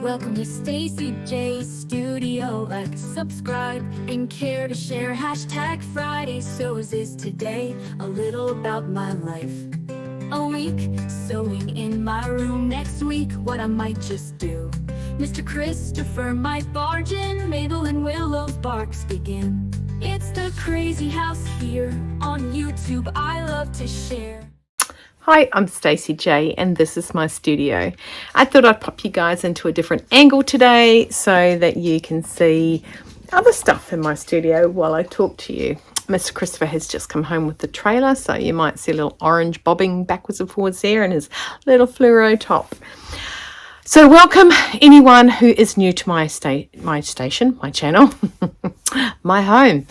Welcome to Stacy J's Studio. Like, subscribe, and care to share. Hashtag fridaysews is today. A little about my life. A week sewing in my room. Next week, what I might just do. Mr. Christopher might barge in. Mabel and Willow's barks begin. It's the crazy house here on YouTube. I love to share. Hi, I'm Stacy J and this is my studio. I thought I'd pop you guys into a different angle today so that you can see other stuff in my studio while I talk to you. Mr. Christopher has just come home with the trailer, so you might see a little orange bobbing backwards and forwards there and his little fluoro top. So welcome anyone who is new to my station, my channel, my home.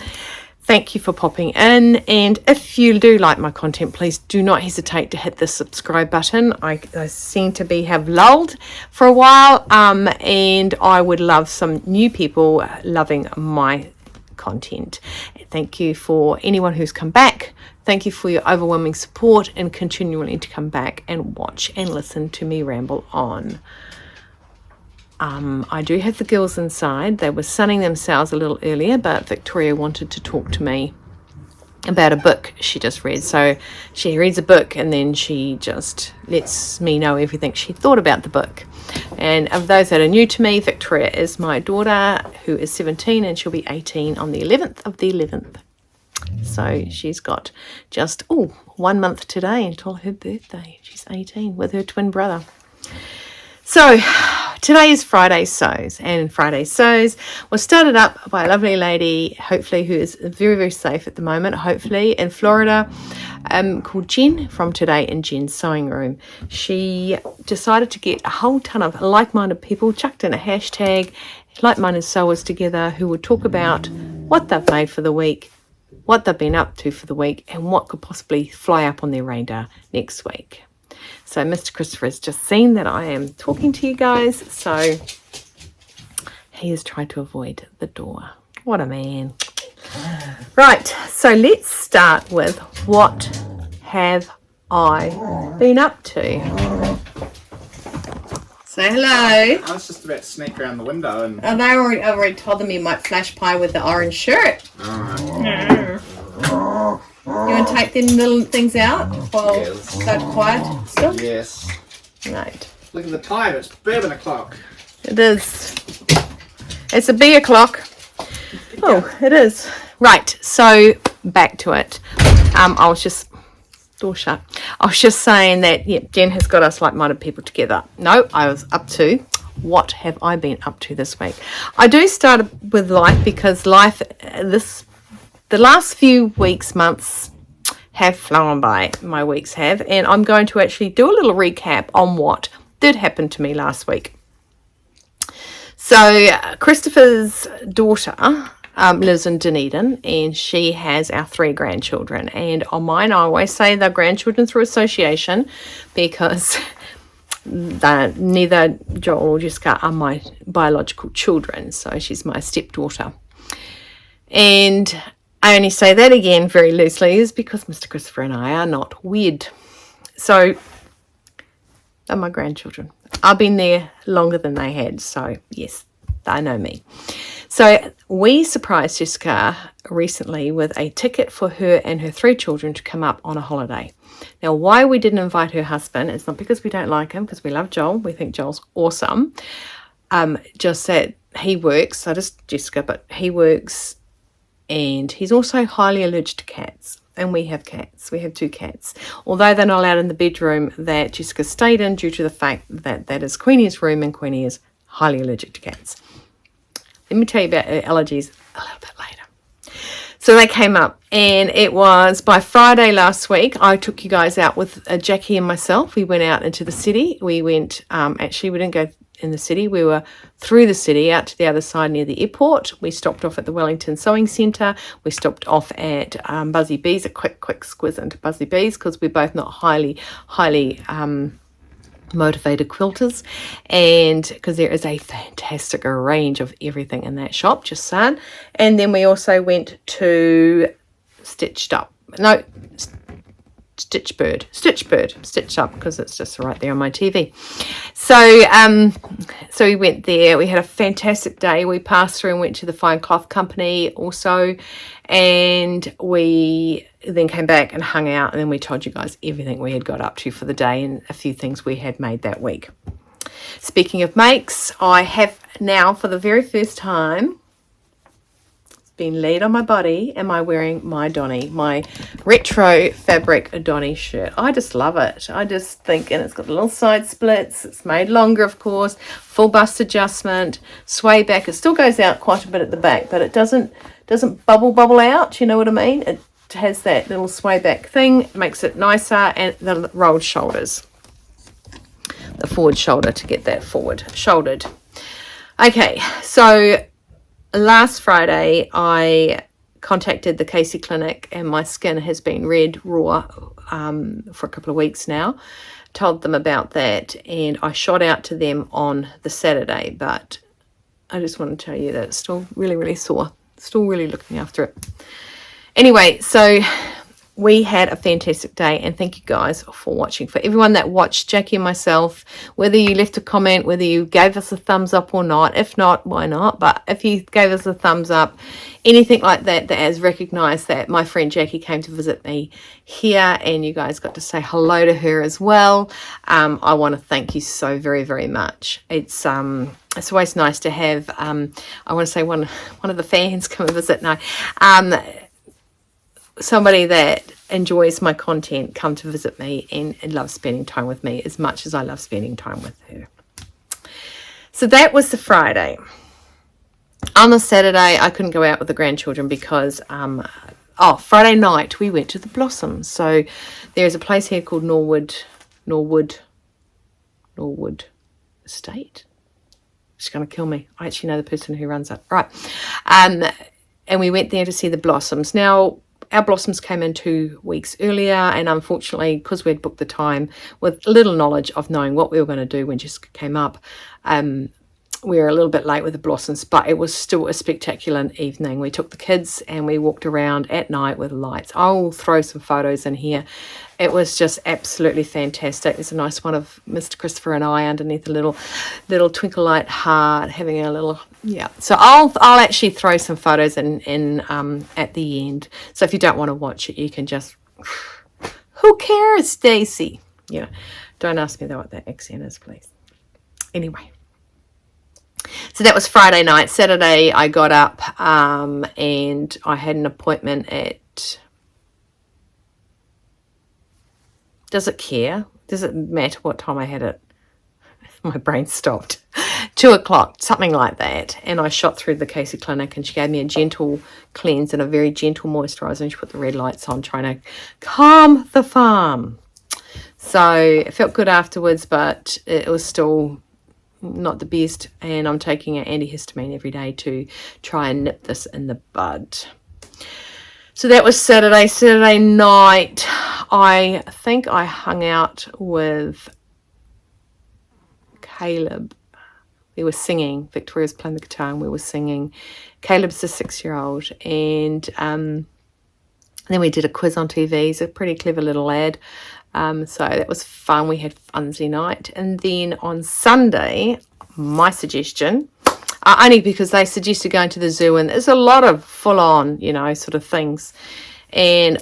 Thank you for popping in, and if you do like my content, please do not hesitate to hit the subscribe button. I seem to have lulled for a while, and I would love some new people loving my content. Thank you for anyone who's come back. Thank you for your overwhelming support and continuing to come back and watch and listen to me ramble on. I do have the girls inside. They were sunning themselves a little earlier, but Victoria wanted to talk to me about a book she just read. So she reads a book and then she just lets me know everything she thought about the book. And of those that are new to me, Victoria is my daughter who is 17 and she'll be 18 on the 11th of the 11th. So she's got just 1 month today until her birthday. She's 18 with her twin brother. So today is Friday Sews, and Friday Sews was started up by a lovely lady, hopefully, who is very, very safe at the moment, hopefully, in Florida, called Jen from Today in Jen's Sewing Room. She decided to get a whole ton of like-minded people, chucked in a hashtag, like-minded sewers together who would talk about what they've made for the week, what they've been up to for the week, and what could possibly fly up on their radar next week. So Mr. Christopher has just seen that I am talking to you guys, so he has tried to avoid the door. What a man. Right, so let's start with what have I been up to? Say hello. I was just about to sneak around the window and... Oh, I already told them you might flash by with the orange shirt. You want to take them little things out while they're quiet still? Yes. Right. Look at the time, it's bourbon o'clock. It is. It's a bee o'clock. Oh, it is. Right, so back to it. I was just... Door shut. I was just saying that, yeah, Jen has got us like-minded people together. No, I was up to... What have I been up to this week? I do start with life because life... The last few weeks, months have flown by. My weeks have. And I'm going to actually do a little recap on what did happen to me last week. So Christopher's daughter lives in Dunedin and she has our 3 grandchildren. And on mine, I always say they're grandchildren through association because neither Joel or Jessica are my biological children. So she's my stepdaughter. And I only say that again very loosely is because Mr. Christopher and I are not wed. So they're my grandchildren. I've been there longer than they had. So yes, they know me. So we surprised Jessica recently with a ticket for her and her 3 children to come up on a holiday. Now, why we didn't invite her husband, it's not because we don't like him, because we love Joel. We think Joel's awesome. Just that he works, so does Jessica, but he works... And he's also highly allergic to cats. And we have cats. We have 2 cats. Although they're not allowed in the bedroom that Jessica stayed in due to the fact that that is Queenie's room and Queenie is highly allergic to cats. Let me tell you about allergies a little bit later. So they came up and it was by Friday last week. I took you guys out with Jackie and myself. We went out into the city. We went, actually we didn't go in the city. We were through the city out to the other side near the airport. We stopped off at the Wellington Sewing Centre. We stopped off at Buzzy Bees, a quick squiz into Buzzy Bees because we're both not highly motivated quilters, and because there is a fantastic range of everything in that shop, just saying. And then we also went to Stitched Up. No, stitched up because it's just right there on my TV. So we went there. We had a fantastic day. We passed through and went to the Fine Cloth Company also, and we then came back and hung out, and then we told you guys everything we had got up to for the day and a few things we had made that week. Speaking of makes, I have now for the very first time been laid on my body. Am I wearing my Donny, my retro fabric Donny shirt? I just love it. I just think, and it's got the little side splits. It's made longer, of course. Full bust adjustment, sway back. It still goes out quite a bit at the back, but it doesn't bubble out. You know what I mean? It has that little sway back thing. It makes it nicer, and the rolled shoulders, the forward shoulder to get that forward shouldered. Okay, so last Friday, I contacted the Casey Clinic, and my skin has been red raw for a couple of weeks now. Told them about that, and I shot out to them on the Saturday, but I just want to tell you that it's still really, really sore. Still really looking after it. Anyway, so we had a fantastic day, and thank you guys for watching. For everyone that watched, Jackie and myself, whether you left a comment, whether you gave us a thumbs up or not, if not, why not? But if you gave us a thumbs up, anything like that, that has recognised that my friend Jackie came to visit me here, and you guys got to say hello to her as well. I want to thank you so very, very much. It's always nice to have, I want to say one of the fans come and visit now. Somebody that enjoys my content come to visit me and loves spending time with me as much as I love spending time with her. So that was the Friday. On the Saturday, I couldn't go out with the grandchildren because, Friday night we went to the Blossoms. So there's a place here called Norwood Estate. She's going to kill me. I actually know the person who runs it. Right. And we went there to see the Blossoms. Now, our blossoms came in 2 weeks earlier, and unfortunately, because we'd booked the time with little knowledge of knowing what we were going to do when Jessica came up, we were a little bit late with the blossoms, but it was still a spectacular evening. We took the kids and we walked around at night with lights. I'll throw some photos in here. It was just absolutely fantastic. There's a nice one of Mr. Christopher and I underneath a little twinkle light heart, having a little, yeah. So I'll actually throw some photos in at the end. So if you don't want to watch it, you can just, who cares, Stacey? Yeah, don't ask me though what that accent is, please. Anyway. So that was Friday night. Saturday, I got up and I had an appointment at... Does it care? Does it matter what time I had it? My brain stopped. 2 o'clock, something like that. And I shot through the Casey Clinic, and she gave me a gentle cleanse and a very gentle moisturiser, and she put the red lights on, trying to calm the farm. So it felt good afterwards, but it was still not the best, and I'm taking an antihistamine every day to try and nip this in the bud. So that was Saturday. Saturday night, I think I hung out with Caleb. We were singing. Victoria was playing the guitar and we were singing. Caleb's a 6-year-old, and then we did a quiz on TV. He's a pretty clever little lad. So that was fun. We had Funzy night. And then on Sunday, my suggestion, only because they suggested going to the zoo, and there's a lot of full-on, sort of things. And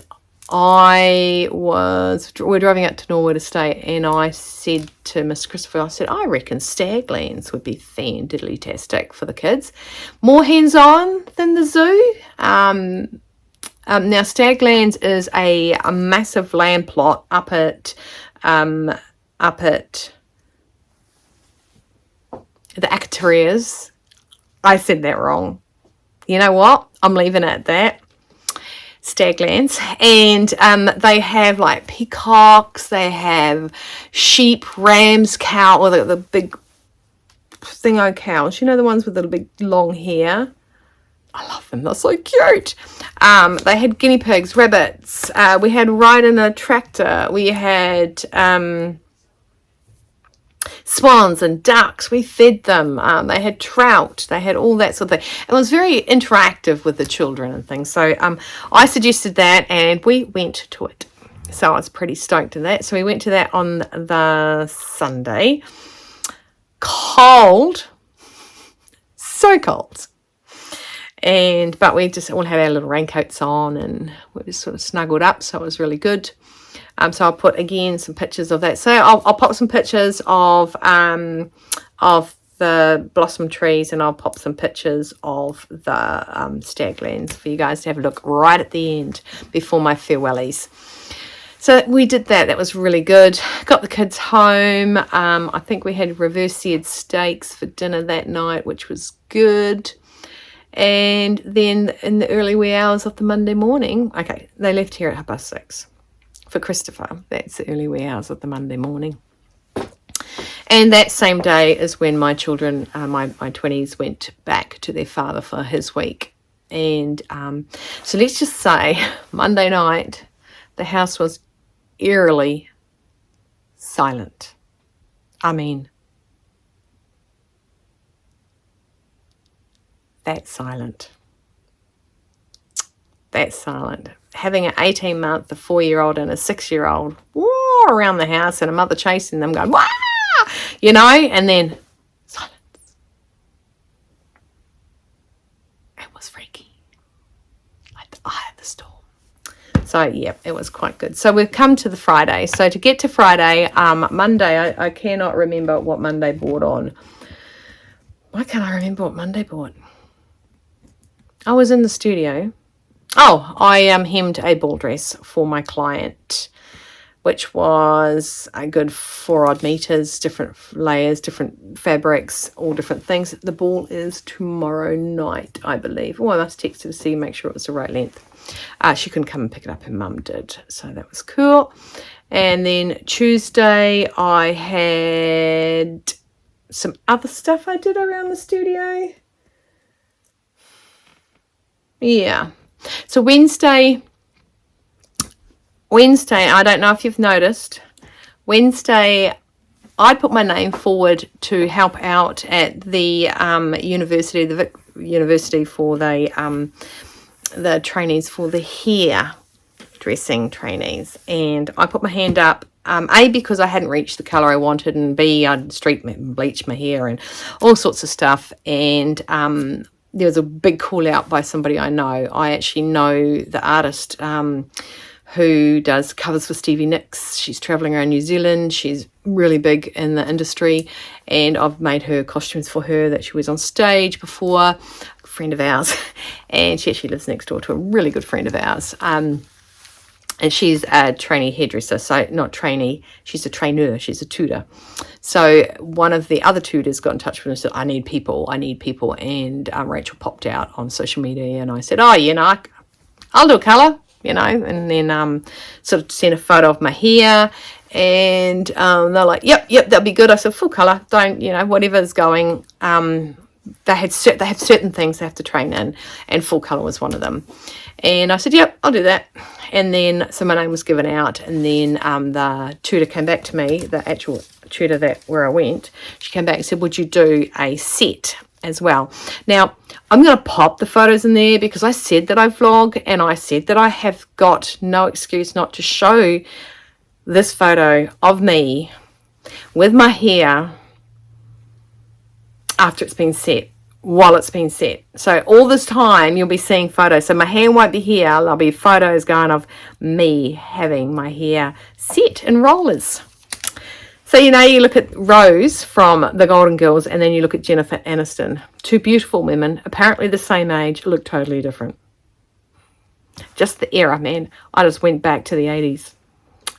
we're driving up to Norwood Estate, and I said to Miss Christopher, I reckon staglands would be fan-diddly-tastic for the kids. More hands-on than the zoo. Now, Staglands is a massive land plot up at the Accreditation. I said that wrong. You know what? I'm leaving it at that. Staglands. And they have like peacocks, they have sheep, rams, cow, or the big thingo cows. The ones with the big long hair. I love them. They're so cute. They had guinea pigs, rabbits. We had ride in a tractor. We had swans and ducks. We fed them. They had trout. They had all that sort of thing. It was very interactive with the children and things. So I suggested that, and we went to it. So I was pretty stoked in that. So we went to that on the Sunday. Cold. So cold. But we just all had our little raincoats on and we just sort of snuggled up. So it was really good. So I'll put again some pictures of that. So I'll pop some pictures of the blossom trees, and I'll pop some pictures of the staglands for you guys to have a look right at the end before my farewellies. So we did that. That was really good. Got the kids home. I think we had reverse seared steaks for dinner that night, which was good. And then in the early wee hours of the Monday morning, okay, they left here at 6:30 for Christopher. That's the early wee hours of the Monday morning. And that same day is when my children, my 20s, went back to their father for his week. And so let's just say Monday night, the house was eerily silent. I mean, that's silent. That's silent. Having an 18-month, a 4-year-old, and a 6-year-old around the house, and a mother chasing them going, wah! You know, and then silence. It was freaky. Like the eye of the storm. So, yeah, it was quite good. So we've come to the Friday. So to get to Friday, Monday, I cannot remember what Monday bought on. Why can't I remember what Monday bought? I was in the studio. Oh, I hemmed a ball dress for my client, which was a good 4 odd meters, different layers, different fabrics, all different things. The ball is tomorrow night, I believe. Oh, I must text her to see, make sure it was the right length. She couldn't come and pick it up, her mum did, so that was cool. And then Tuesday I had some other stuff I did around the studio. Yeah. So Wednesday, I don't know if you've noticed, Wednesday I put my name forward to help out at the university, the Vic University, for the trainees for the hair dressing trainees. And I put my hand up, A, because I hadn't reached the colour I wanted, and B, I'd bleached my hair and all sorts of stuff. And there was a big call out by somebody I know. I actually know the artist who does covers for Stevie Nicks. She's travelling around New Zealand. She's really big in the industry, and I've made her costumes for her that she was on stage before. A friend of ours, and she actually lives next door to a really good friend of ours. And she's a trainee hairdresser, so not trainee, she's a trainer, she's a tutor. So one of the other tutors got in touch with me and said, I need people. And Rachel popped out on social media, and I said, oh, you know, I'll do a colour, you know, and then sort of sent a photo of my hair, and they're like, yep, that'll be good. I said, full colour, don't, you know, whatever's going. They have certain things they have to train in, and full colour was one of them. And I said, yep, I'll do that. And then, so my name was given out, and then the tutor came back to me, the actual tutor where I went. She came back and said, would you do a set as well? Now, I'm going to pop the photos in there because I said that I vlog, and I said that I have got no excuse not to show this photo of me with my hair after it's been set, while it's been set. So all this time you'll be seeing photos. So my hair won't be here. There'll be photos going of me having my hair set in rollers. So, you know, you look at Rose from the Golden Girls, and then you look at Jennifer Aniston. Two beautiful women, apparently the same age, look totally different. Just the era, man. I just went back to the 80s.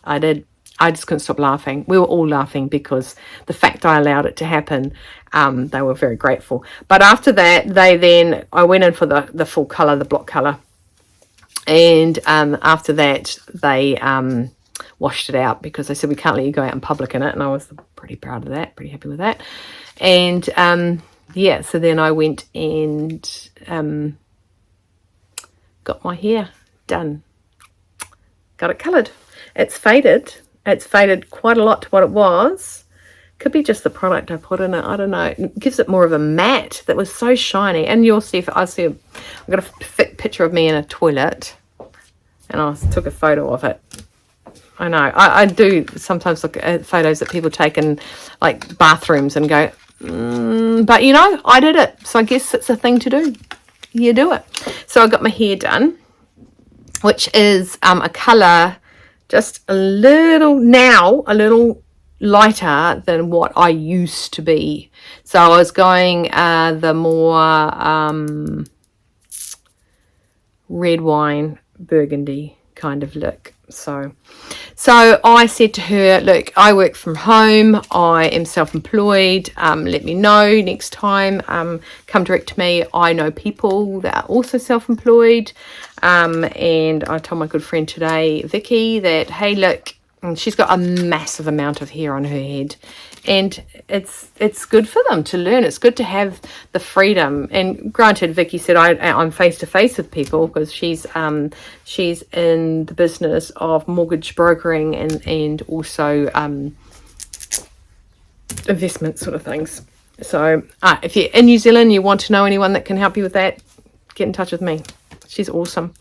I did. I just couldn't stop laughing. We were all laughing because the fact I allowed it to happen, they were very grateful. But after that, I went in for the full colour, the block colour. And after that, they washed it out because they said, we can't let you go out in public in it. And I was pretty proud of that, pretty happy with that. And yeah, so then I went and got my hair done. Got it coloured. It's faded. It's faded quite a lot to what it was. Could be just the product I put in it. I don't know. It gives it more of a matte that was so shiny. And you'll see, I've got a picture of me in a toilet, and I took a photo of it. I know. I do sometimes look at photos that people take in like bathrooms and go, but you know, I did it. So I guess it's a thing to do. You do it. So I got my hair done, which is a colour just a little lighter than what I used to be. So I was going the more red wine burgundy kind of look. So I said to her, look, I work from home, I am self-employed, let me know next time, come direct to me. I know people that are also self-employed, and I told my good friend today, Vicky, that hey, look, she's got a massive amount of hair on her head, and it's good for them to learn. It's good to have the freedom. And granted, Vicky said I'm face to face with people because she's in the business of mortgage brokering and also investment sort of things. So if you're in New Zealand, you want to know anyone that can help you with that, get in touch with me. She's awesome.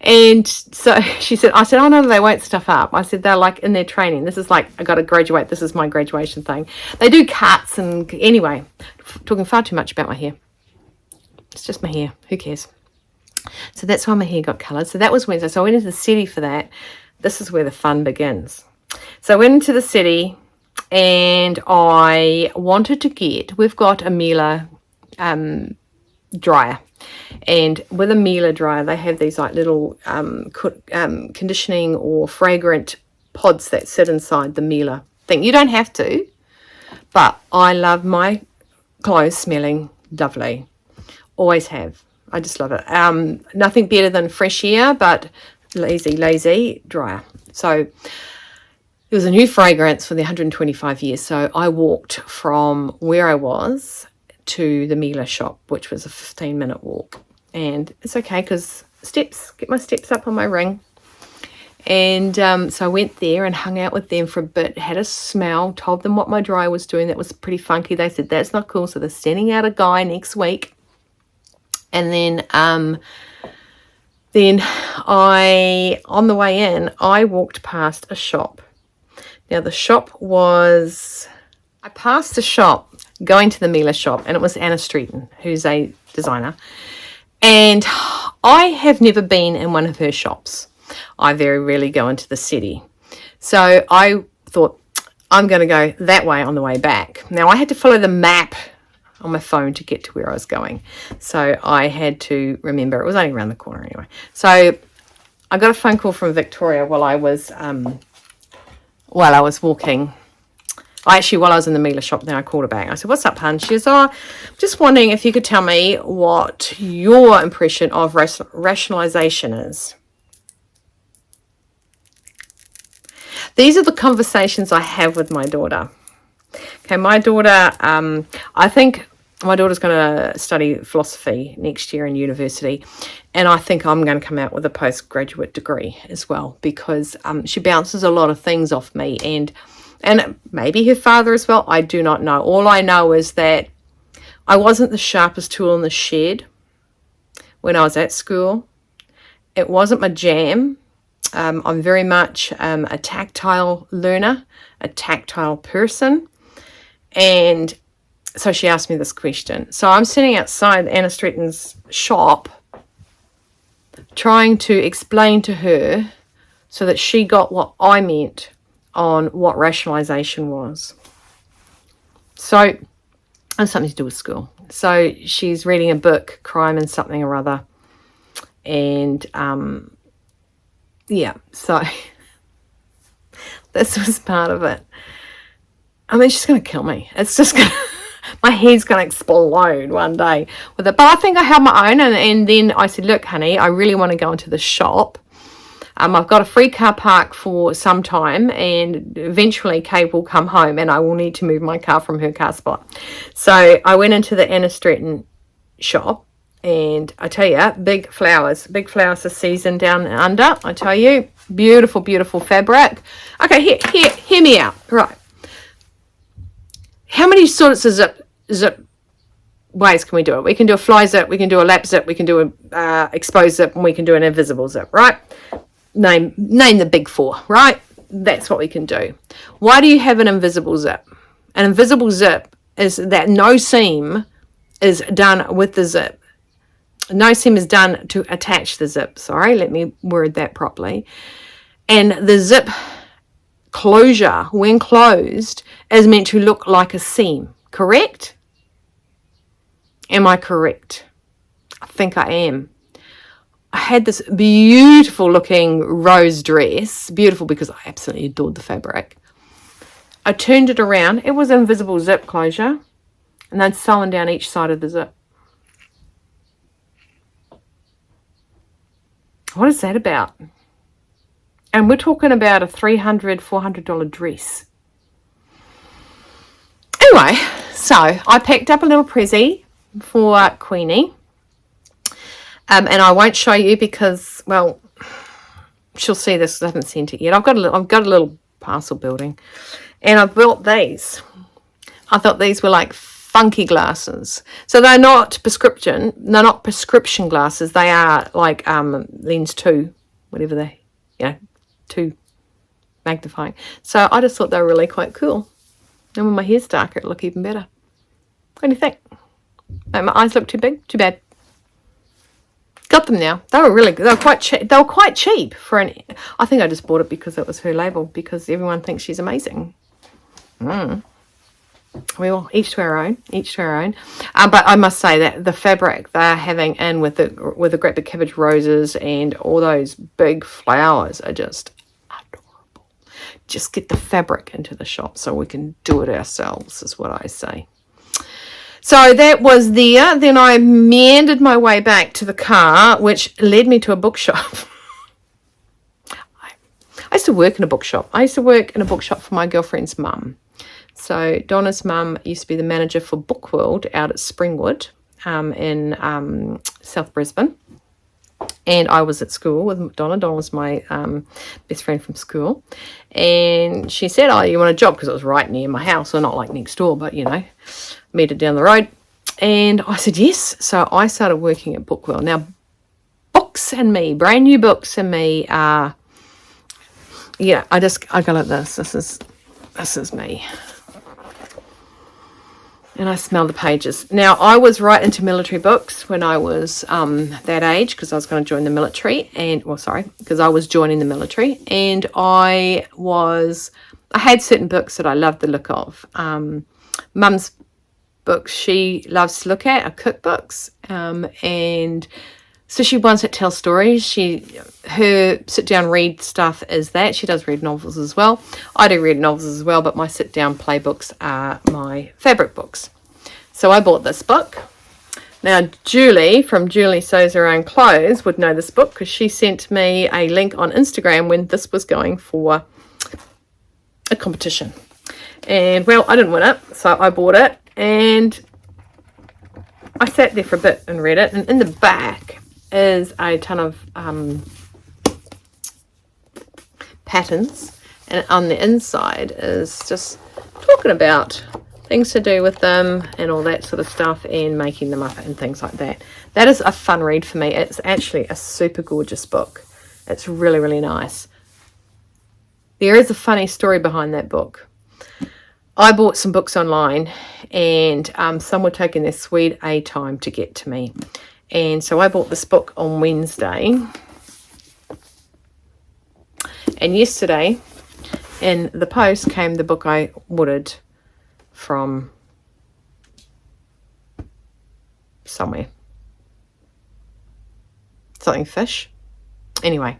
And so she said, I said, oh no, they won't stuff up. I said, they're like in their training. This is like, I got to graduate. This is my graduation thing. They do cuts and anyway, talking far too much about my hair. It's just my hair. Who cares? So that's why my hair got coloured. So that was Wednesday. So I went into the city for that. This is where the fun begins. So I went into the city and I wanted to we've got a Miele dryer. And with a Miele dryer, they have these like little conditioning or fragrant pods that sit inside the Miele thing. You don't have to, but I love my clothes smelling lovely. Always have. I just love it. Nothing better than fresh air, but lazy dryer. So it was a new fragrance for the 125 years. So I walked from where I was to the Miele shop, which was a 15-minute walk, and it's okay because get my steps up on my ring. And so I went there and hung out with them for a bit, had a smell, told them what my dryer was doing. That was pretty funky. They said that's not cool, so they're sending out a guy next week. And then I, on the way in, I walked past a shop. Now the shop was, I passed a shop going to the Miele shop, and it was Anna Streeton, who's a designer, and I have never been in one of her shops. I very rarely go into the city, so I thought I'm going to go that way on the way back. Now I had to follow the map on my phone to get to where I was going, so I had to remember it was only around the corner anyway. So I got a phone call from Victoria while I was walking. While I was in the Miele shop, then I called her back. I said, what's up, hun? She says, just wondering if you could tell me what your impression of rationalization is. These are the conversations I have with my daughter. Okay, my daughter, I think my daughter's going to study philosophy next year in university, and I think I'm going to come out with a postgraduate degree as well, because she bounces a lot of things off me, and maybe her father as well. I do not know. All I know is that I wasn't the sharpest tool in the shed when I was at school. It wasn't my jam. I'm very much a tactile learner, a tactile person. And so she asked me this question. So I'm sitting outside Anna Streeton's shop trying to explain to her so that she got what I meant on what rationalization was. So it has something to do with school. So she's reading a book, Crime and Something or Other. And yeah, so this was part of it. I mean, she's going to kill me. It's just going to, my head's going to explode one day with it. But I think I held my own. And then I said, look, honey, I really want to go into the shop. I've got a free car park for some time, and eventually Kate will come home and I will need to move my car from her car spot. So I went into the Anna Streeton shop, and I tell you, big flowers this season down under. I tell you, beautiful, beautiful fabric. Okay, hear me out. Right. How many sorts of zip ways can we do it? We can do a fly zip, we can do a lap zip, we can do a exposed zip, and we can do an invisible zip, right? Name the big four, right? that's what we can do. Why do you have an invisible zip? An invisible zip is that no seam is done with the zip. No seam is done to attach the zip. Sorry, let me word that properly. And the zip closure, when closed, is meant to look like a seam. Correct? Am I correct? I think I am. I had this beautiful looking rose dress. Beautiful because I absolutely adored the fabric. I turned it around. It was invisible zip closure. And then sewn down each side of the zip. What is that about? And we're talking about a $300, $400 dress. Anyway, so I picked up a little prezzy for Queenie. And I won't show you because, well, she'll see this. I haven't sent it yet. I've got a little parcel building. And I built these. I thought these were like funky glasses. So they're not prescription. They're not prescription glasses. They are like lens 2, whatever they, 2 magnifying. So I just thought they were really quite cool. And when my hair's darker, it'll look even better. What do you think? Make my eyes look too big? Too bad. Got them now. They were quite cheap. They were quite cheap for an. I think I just bought it because it was her label, because everyone thinks she's amazing. Well, each to our own. But I must say that the fabric they're having in with the great big cabbage roses and all those big flowers are just adorable. Just get the fabric into the shop so we can do it ourselves, is what I say. So that was there. Then I meandered my way back to the car, which led me to a bookshop. I used to work in a bookshop. I used to work in a bookshop for my girlfriend's mum. So Donna's mum used to be the manager for Bookworld out at Springwood in South Brisbane. And I was at school with Donna. Donna was my best friend from school. And she said, oh, you want a job? Because it was right near my house. So not like next door, but, metered down the road. And I said, yes. So I started working at Bookworld. Now, books and me, brand new books and me are, I go like this. This is me. And I smell the pages. Now, I was right into military books when I was that age, because I was going to join the military. Because I was joining the military. And I had certain books that I loved the look of. Mum's books she loves to look at are cookbooks. And so she wants to tell stories. Her sit down read stuff is that. She does read novels as well. I do read novels as well, but my sit down play books are my fabric books. So I bought this book. Now Julie from Julie Sews Her Own Clothes would know this book because she sent me a link on Instagram when this was going for a competition. And well, I didn't win it, so I bought it and I sat there for a bit and read it. And in the back is a ton of patterns, and on the inside is just talking about things to do with them and all that sort of stuff and making them up and things like that. That is a fun read for me. It's actually a super gorgeous book. It's really, really nice. There is a funny story behind that book. I bought some books online and some were taking their sweet A time to get to me. And so I bought this book on Wednesday. And yesterday in the post came the book I ordered from somewhere. Something fish. Anyway,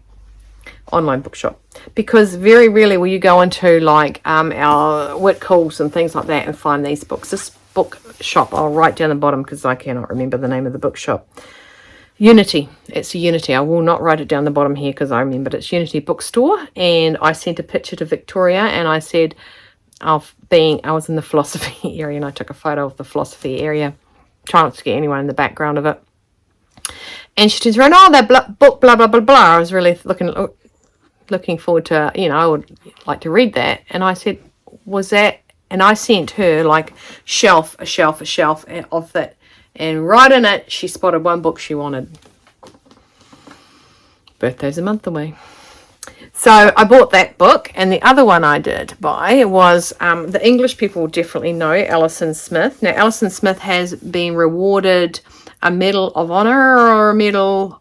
online bookshop. Because very rarely will you go into like our Whitcoulls and things like that and find these books. This bookshop, I'll write down the bottom because I cannot remember the name of the bookshop. Unity. It's a Unity. I will not write it down the bottom here because I remember it's Unity Bookstore. And I sent a picture to Victoria and I said, I was in the philosophy area and I took a photo of the philosophy area, trying not to get anyone in the background of it. And she turns around, that book, blah, blah, blah, blah. I was really looking forward to, I would like to read that. And I said, was that, and I sent her like a shelf of that. And right in it, she spotted one book she wanted. Birthday's a month away. So I bought that book, and the other one I did buy was the English people will definitely know Alison Smith. Now, Alison Smith has been rewarded a Medal of Honor or a Medal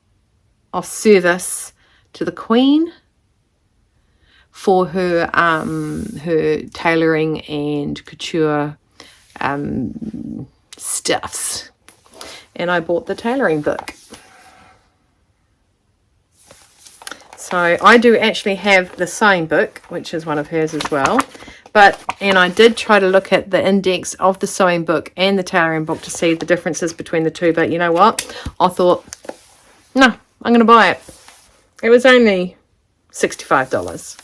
of Service to the Queen for her her tailoring and couture stuffs. And I bought the tailoring book. So I do actually have the sewing book, which is one of hers as well. And I did try to look at the index of the sewing book and the tailoring book to see the differences between the two. But you know what? I thought, no, I'm going to buy it. It was only $65.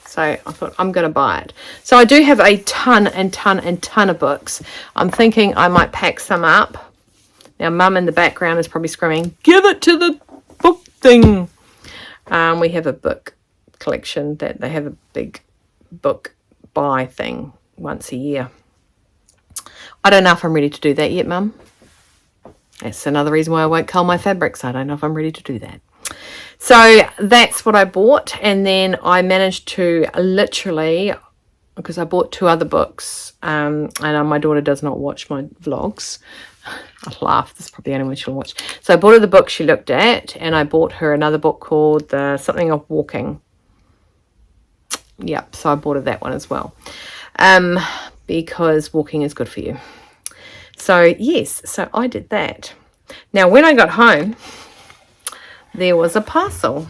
So I thought, I'm going to buy it. So I do have a ton of books. I'm thinking I might pack some up. Now, Mum in the background is probably screaming, give it to the book thing. We have a book collection that they have a big book buy thing once a year. I don't know if I'm ready to do that yet, Mum. That's another reason why I won't cull my fabrics. I don't know if I'm ready to do that. So that's what I bought. And then I managed to literally, because I bought 2 other books, and my daughter does not watch my vlogs. I laugh, this is probably the only one she'll watch. So I bought her the book she looked at, and I bought her another book called Something of Walking. Yep, so I bought her that one as well. Because walking is good for you. So yes, so I did that. Now when I got home, there was a parcel.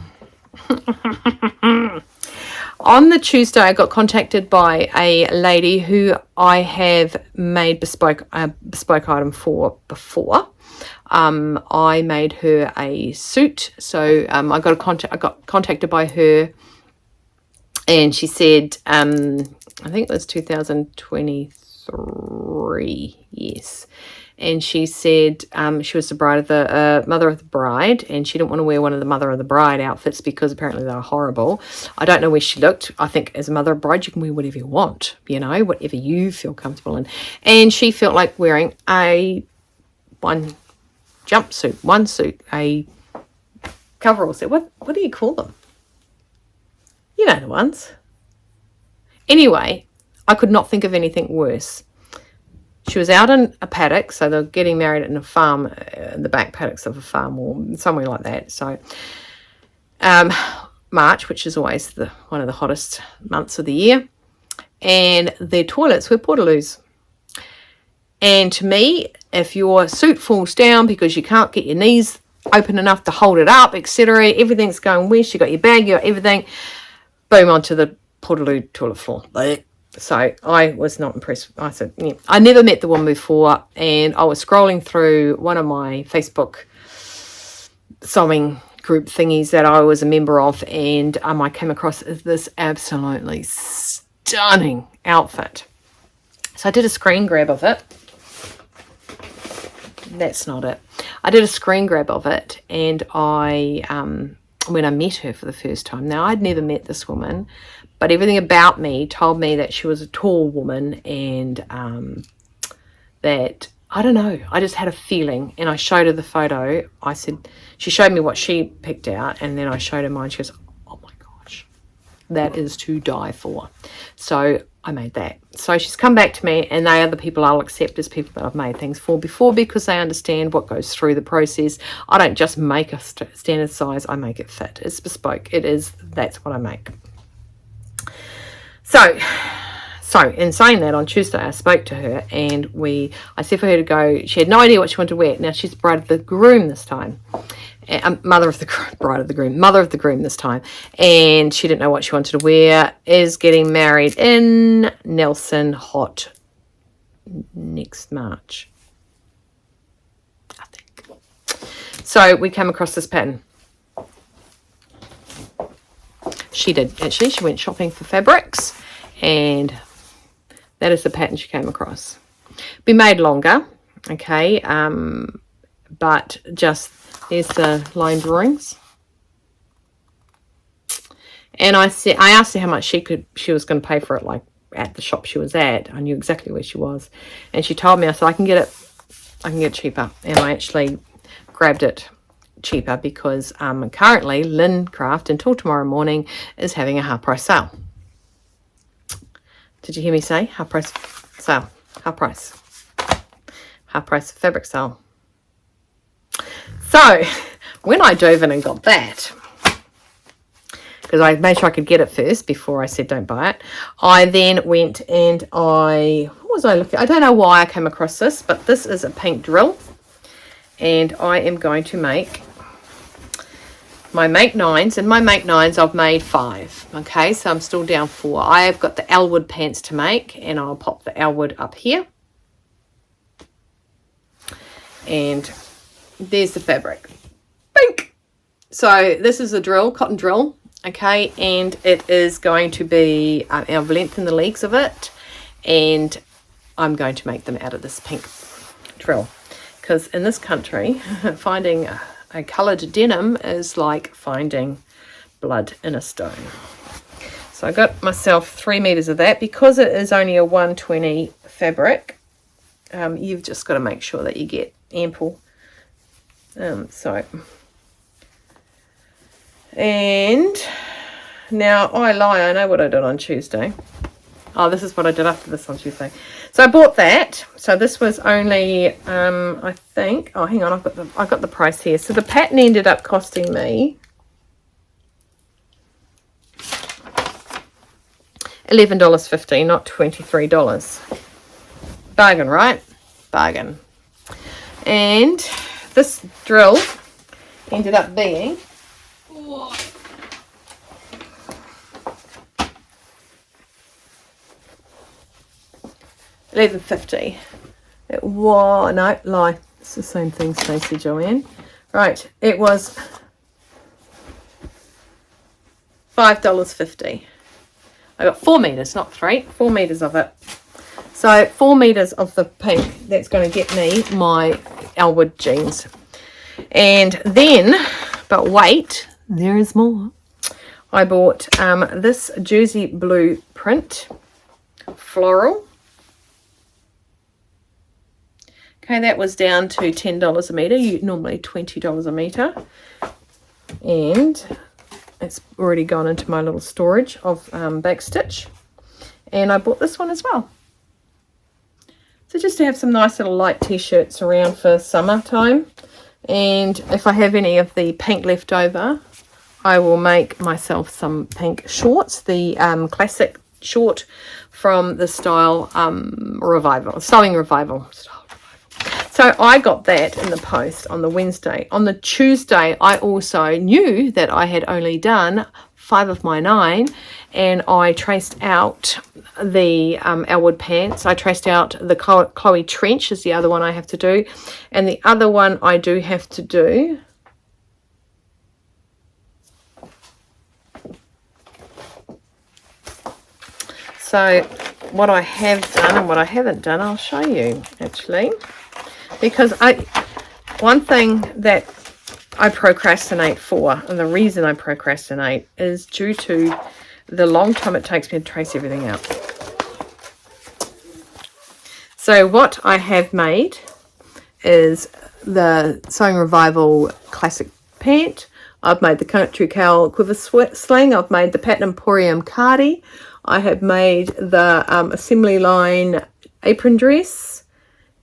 On the Tuesday, I got contacted by a lady who I have made a bespoke item for before. I made her a suit, so I got contacted by her, and she said, I think it was 2023, yes. And she said she was the bride of the mother of the bride, and she didn't want to wear one of the mother of the bride outfits because apparently they were horrible. I don't know where she looked. I think as a mother of the bride, you can wear whatever you want, you know, whatever you feel comfortable in. And she felt like wearing one suit, a coverall set. What do you call them? You know the ones. Anyway, I could not think of anything worse. She was out in a paddock, so they're getting married in a farm, in the back paddocks of a farm or somewhere like that. So March, which is always one of the hottest months of the year, and their toilets were portaloos. And to me, if your suit falls down because you can't get your knees open enough to hold it up, etc., everything's going west, you got your bag, you got everything, boom, onto the portaloo toilet floor. So I was not impressed. I said, yeah. I never met the woman before, and I was scrolling through one of my Facebook sewing group thingies that I was a member of, and I came across this absolutely stunning outfit. So I did a screen grab of it. That's not it. I did a screen grab of it, and when I met her for the first time. Now, I'd never met this woman, but everything about me told me that she was a tall woman, and that, I don't know, I just had a feeling, and I showed her the photo. She showed me what she picked out, and then I showed her mine. She goes, oh my gosh, that is to die for. So I made that. So she's come back to me, and they are the people I'll accept as people that I've made things for before, because they understand what goes through the process. I don't just make a standard size, I make it fit. It's bespoke. That's what I make. So in saying that, on Tuesday I spoke to her, and I said for her to go. She had no idea what she wanted to wear. Now, she's the bride of the groom this time. Mother of the groom this time, and she didn't know what she wanted to wear. Is getting married in Nelson Hot next March, I think. So we came across this pattern. She did actually. She went shopping for fabrics, and that is the pattern she came across. Be made longer, okay, but just. There's the line drawings. And I asked her how much she was going to pay for it, like at the shop she was at. I knew exactly where she was. And she told me, I said, I can get it cheaper. And I actually grabbed it cheaper because currently Lincraft until tomorrow morning is having a half price sale. Did you hear me say half price sale? Half price fabric sale. So when I dove in and got that, because I made sure I could get it first before I said don't buy it, I then went and what was I looking at? I don't know why I came across this, but this is a pink drill, and I am going to make my make nines. And my make nines, I've made 5. Okay, so I'm still down 4. I have got the Elwood pants to make, and I'll pop the Elwood up here. And there's the fabric. Pink. So this is a drill, cotton drill. Okay, and it is going to be, I've lengthened the legs of it, and I'm going to make them out of this pink drill. Because in this country, finding a coloured denim is like finding blood in a stone. So I got myself 3 meters of that. Because it is only a 120 fabric, you've just got to make sure that you get ample. And now I know what I did on Tuesday. Oh, this is what I did after this on Tuesday. So I bought that. So this was only I think, oh hang on, I've got the price here. So the pattern ended up costing me $11.50, not $23. Bargain, right? Bargain. And this drill ended up being $11.50. It was, no, lie. It's the same thing, Stacey Joanne. Right, it was $5.50. I got 4 meters, not 3. 4 meters of it. So 4 meters of the pink. That's going to get me my Elwood jeans. And then, but wait, there is more. I bought this Jersey blue print floral. Okay, that was down to $10 a meter. Normally $20 a meter. And it's already gone into my little storage of backstitch. And I bought this one as well. So just to have some nice little light t-shirts around for summertime. And if I have any of the pink left over, I will make myself some pink shorts. The classic short from the sewing revival. So I got that in the post on the Wednesday. On the Tuesday, I also knew that I had only done 5 of my 9, and I traced out the Elwood pants. I traced out the Chloe trench is the other one I have to do, and the other one I do have to do so what I have done and what I haven't done, I'll show you actually, because one thing that I procrastinate for, and the reason I procrastinate is due to the long time it takes me to trace everything out. So what I have made is the Sewing Revival classic pant. I've made the Country Cowl quiver sling. I've made the Pattern Emporium cardi. I have made the assembly line apron dress,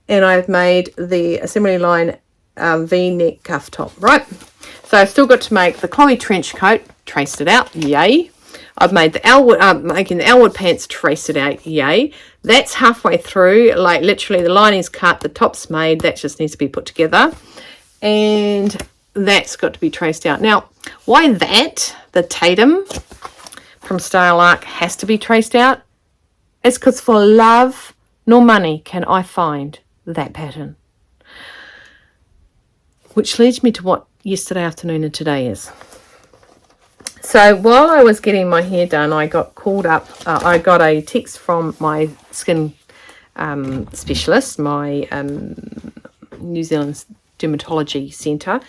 and I've made the assembly line V-neck cuff top, right? So I've still got to make the Chloe trench coat, traced it out, yay. I've made the Elwood, making the Elwood pants, traced it out, yay. That's halfway through, like literally the lining's cut, the top's made, that just needs to be put together. And that's got to be traced out. Now, why that, the Tatum from Style Arc, has to be traced out? It's because for love nor money can I find that pattern. Which leads me to what yesterday afternoon and today is. So while I was getting my hair done, I got called up. I got a text from my skin specialist, my New Zealand Dermatology Centre,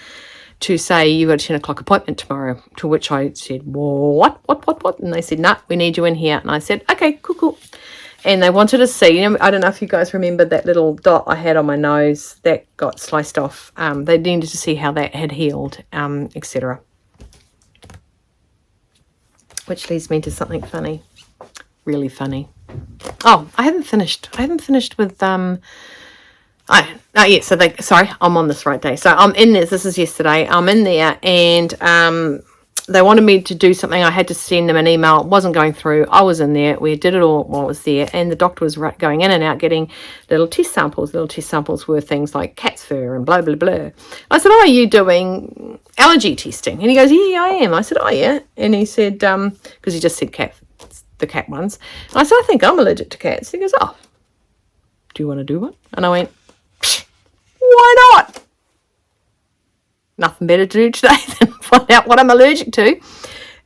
to say you got a 10 o'clock appointment tomorrow. To which I said, what? And they said, nah, we need you in here. And I said, okay, cool. And they wanted to see, you know, I don't know if you guys remember that little dot I had on my nose that got sliced off. They needed to see how that had healed, etc. Which leads me to something funny, really funny. Oh, I haven't finished with sorry, I'm on this right day. So I'm in this is yesterday. I'm in there, and they wanted me to do something. I had to send them an email. It wasn't going through. I was in there. We did it all while I was there, and the doctor was going in and out getting little test samples. Little test samples were things like cat's fur and blah blah blah. I said, "Oh, are you doing allergy testing?" And he goes, "Yeah, I am." I said, "Oh yeah," and he said, because he just said the cat ones. And I said, "I think I'm allergic to cats." He goes, "Oh, do you want to do one?" And I went, "Why not? Nothing better to do today than find out what I'm allergic to."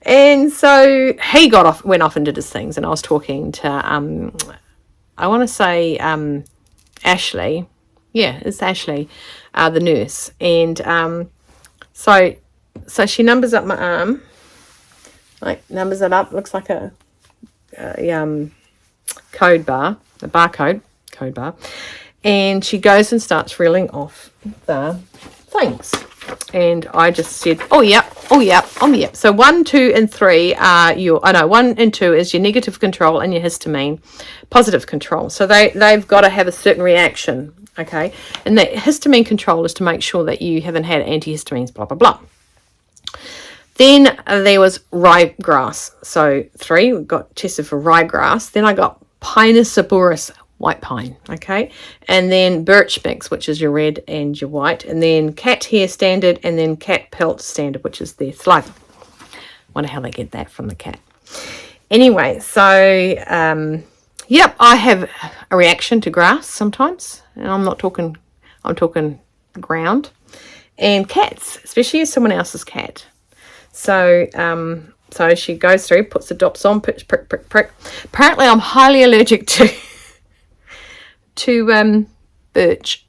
And so he went off and did his things, and I was talking to I want to say Ashley. Yeah, it's Ashley, the nurse. And so she numbers up my arm, like numbers it up, looks like a code bar, a barcode code bar. And she goes and starts reeling off the things. And I just said, oh, yep. So 1, 2, and 3 are 1 and 2 is your negative control and your histamine, positive control. So they've got to have a certain reaction, okay? And that histamine control is to make sure that you haven't had antihistamines, blah, blah, blah. Then there was ryegrass. So 3, we got tested for ryegrass. Then I got Pinus white pine, okay, and then birch mix, which is your red and your white, and then cat hair standard, and then cat pelt standard, which is their saliva. Wonder how they get that from the cat. Anyway, so yep, I have a reaction to grass sometimes, and I'm talking ground, and cats, especially as someone else's cat. So so she goes through, puts the drops on, prick, prick, prick, prick. Apparently I'm highly allergic to birch.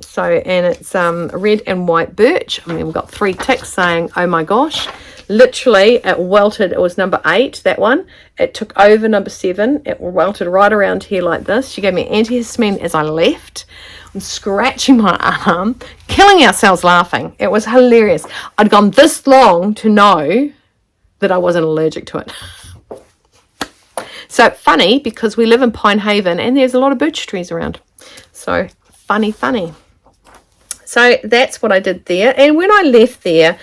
So, and it's red and white birch. I mean, we've got 3 ticks saying, oh my gosh. Literally, it welted. It was number 8, that one. It took over number 7. It welted right around here like this. She gave me antihistamine as I left. I'm scratching my arm, killing ourselves laughing. It was hilarious. I'd gone this long to know that I wasn't allergic to it. So funny, because we live in Pine Haven and there's a lot of birch trees around. So funny. So that's what I did there. And when I left there,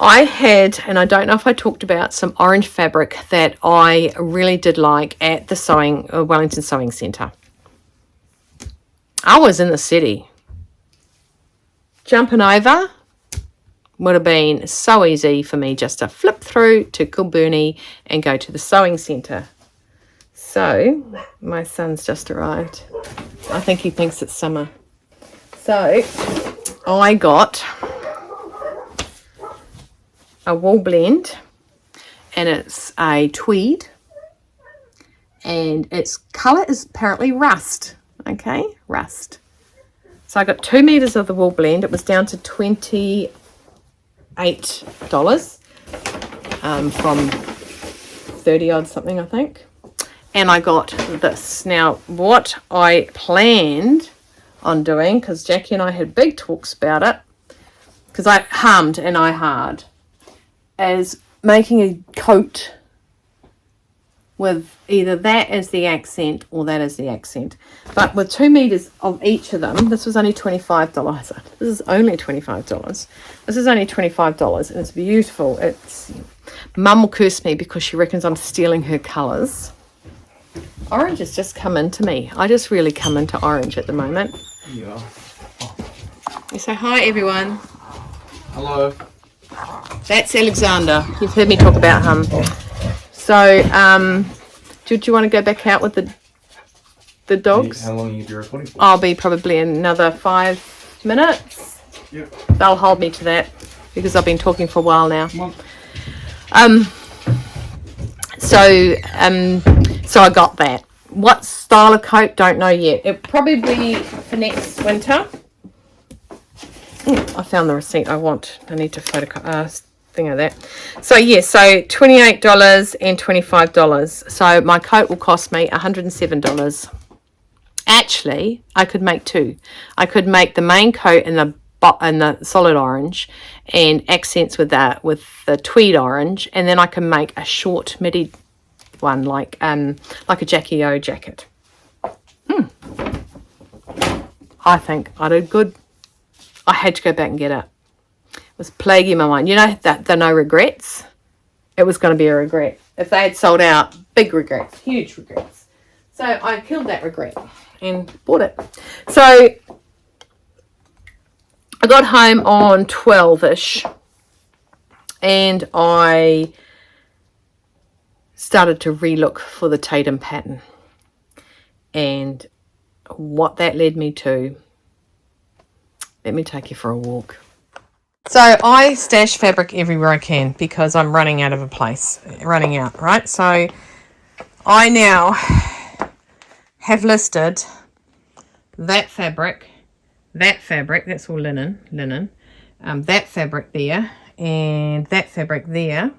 I had, and I don't know if I talked about, some orange fabric that I really did like at the Wellington Sewing Centre. I was in the city. Jumping over would have been so easy for me just to flip through to Kilburnie and go to the sewing centre. So, my son's just arrived. I think he thinks it's summer. So, I got a wool blend, and it's a tweed, and its colour is apparently rust. Okay, rust. So I got 2 meters of the wool blend. It was down to $28 from 30 odd something, I think. And I got this. Now, what I planned on doing, because Jackie and I had big talks about it, because I hummed and I hard, is making a coat with either that as the accent or that as the accent. But with 2 meters of each of them, this was only $25. This is only $25. This is only $25, and it's beautiful. It's Mum will curse me because she reckons I'm stealing her colours. Orange has just come into me. I just really come into orange at the moment. Yeah. You say hi, everyone. Hello. That's Alexander. You've heard me talk about him. So, do you want to go back out with the dogs? How long are you recording for? I'll be probably another 5 minutes. Yeah. They'll hold me to that because I've been talking for a while now. Come on. So I got that. What style of coat? Don't know yet. It'll probably be for next winter. I found the receipt I want. I need to thing of that. So yeah, so $28 and $25. So my coat will cost me $107. Actually, I could make two. I could make the main coat in the solid orange and accents with that with the tweed orange, and then I can make a short midi one like a Jackie O jacket. I think I did good. I had to go back and get it. It was plaguing my mind. You know that the no regrets? It was going to be a regret. If they had sold out, big regrets, huge regrets. So I killed that regret and bought it. So I got home on 12-ish and I started to relook for the Tatum pattern. And what that led me to, let me take you for a walk. So I stash fabric everywhere I can because I'm running out, right? So I now have listed that fabric, that's all linen, that fabric there, and that fabric there,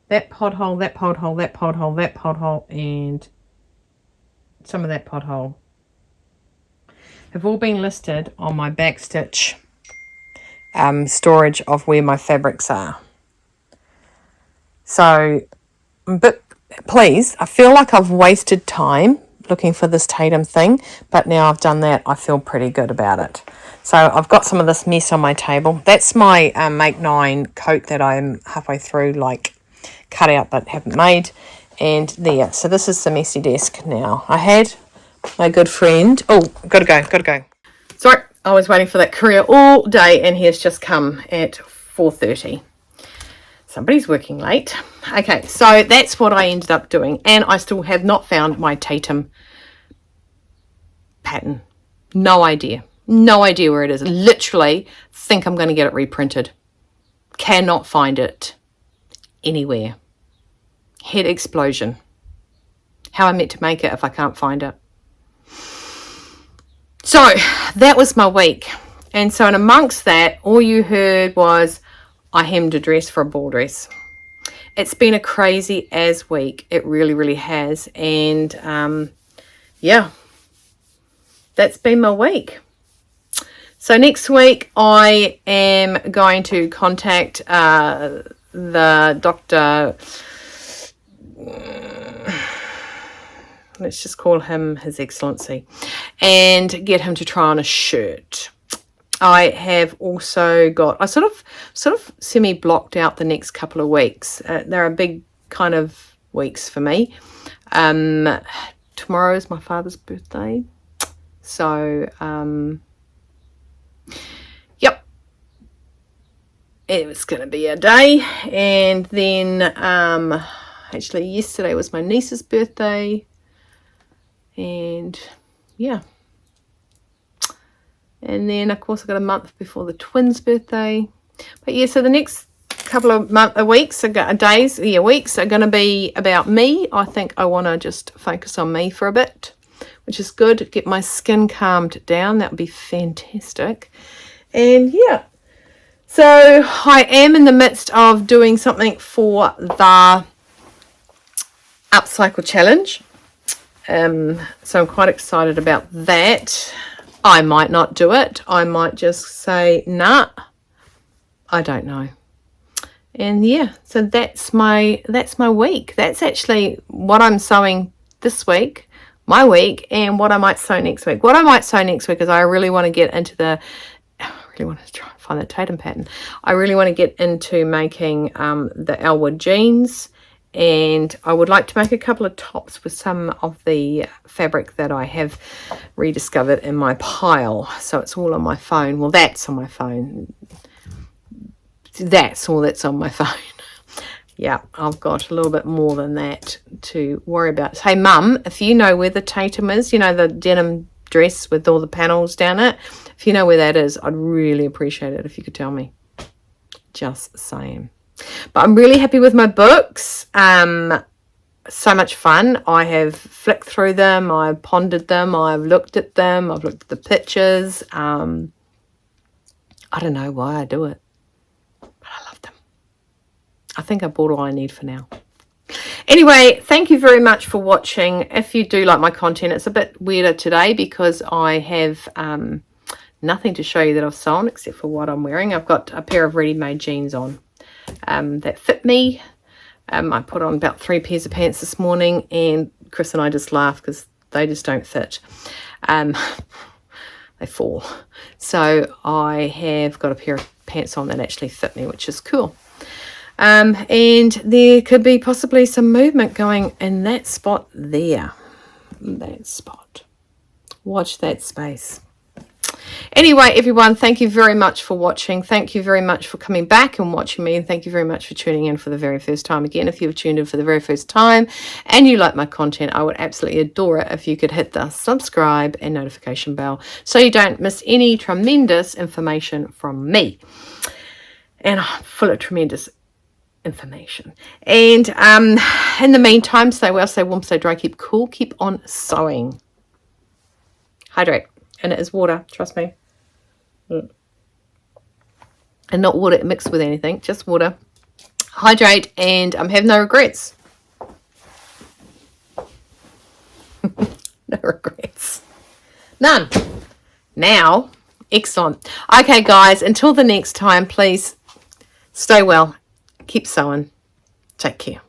that pod hole, that pod hole, that pod hole, that pod hole, and some of that pod hole have all been listed on my backstitch storage of where my fabrics are. So I'm a bit pleased. I feel like I've wasted time looking for this Tatum thing, but now I've done that, I feel pretty good about it. So I've got some of this mess on my table. That's my Make 9 coat that I'm halfway through, like cut out but haven't made. And there, so this is the messy desk now. I had my good friend, gotta go. Sorry, I was waiting for that courier all day and he has just come at 4:30. Somebody's working late. Okay, so that's what I ended up doing. And I still have not found my Tatum pattern. No idea where it is. Literally think I'm going to get it reprinted. Cannot find it anywhere. Head explosion. How am I meant to make it if I can't find it? So that was my week. And so in amongst that, all you heard was I hemmed a dress for a ball dress. It's been a crazy as week. It really, really has. And yeah, that's been my week. So next week I am going to contact the doctor. Let's just call him His Excellency, and get him to try on a shirt. I have also got, I sort of semi-blocked out the next couple of weeks. They're a big kind of weeks for me. Tomorrow is my father's birthday. So, yep. It was going to be a day. And then, actually yesterday was my niece's birthday. And, yeah. And then, of course, I got a month before the twins' birthday. But, yeah, so the next couple of weeks are going to be about me. I think I want to just focus on me for a bit, which is good. Get my skin calmed down. That would be fantastic. And, yeah. So, I am in the midst of doing something for the Upcycle Challenge. So, I'm quite excited about that. I might not do it. I might just say, nah, I don't know. And yeah, so that's my week. That's actually what I'm sewing this week, my week, and what I might sew next week. What I might sew next week is I really want to get into I really want to try and find the Tatum pattern. I really want to get into making the Elwood jeans. And I would like to make a couple of tops with some of the fabric that I have rediscovered in my pile. So it's all on my phone. Well, that's on my phone. That's all that's on my phone. Yeah, I've got a little bit more than that to worry about. Hey, Mum, if you know where the Tatum is, you know, the denim dress with all the panels down it, if you know where that is, I'd really appreciate it if you could tell me. Just saying. But I'm really happy with my books. So much fun. I have flicked through them. I've pondered them. I've looked at them. I've looked at the pictures. I don't know why I do it, but I love them. think I bought all I need for now. Anyway, thank you very much for watching. If you do like my content, it's a bit weirder today because I have nothing to show you that I've sewn except for what I'm wearing. I've got a pair of ready-made jeans on that fit me. I put on about 3 pairs of pants this morning, and Chris and I just laugh because they just don't fit. They fall. So I have got a pair of pants on that actually fit me, which is cool. And there could be possibly some movement going in that spot there. That spot. Watch that space. Anyway, everyone, thank you very much for watching. Thank you very much for coming back and watching me. And thank you very much for tuning in for the very first time. Again, if you've tuned in for the very first time and you like my content, I would absolutely adore it if you could hit the subscribe and notification bell so you don't miss any tremendous information from me. And I'm full of tremendous information. And in the meantime, stay well, stay warm, stay dry, keep cool, keep on sewing. Hydrate. And it is water, trust me. And not water mixed with anything, just water. Hydrate and have no regrets. No regrets. None. Now, excellent. Okay, guys, until the next time, please stay well. Keep sewing. Take care.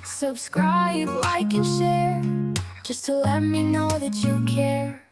Subscribe, like, and share, just to let me know that you care.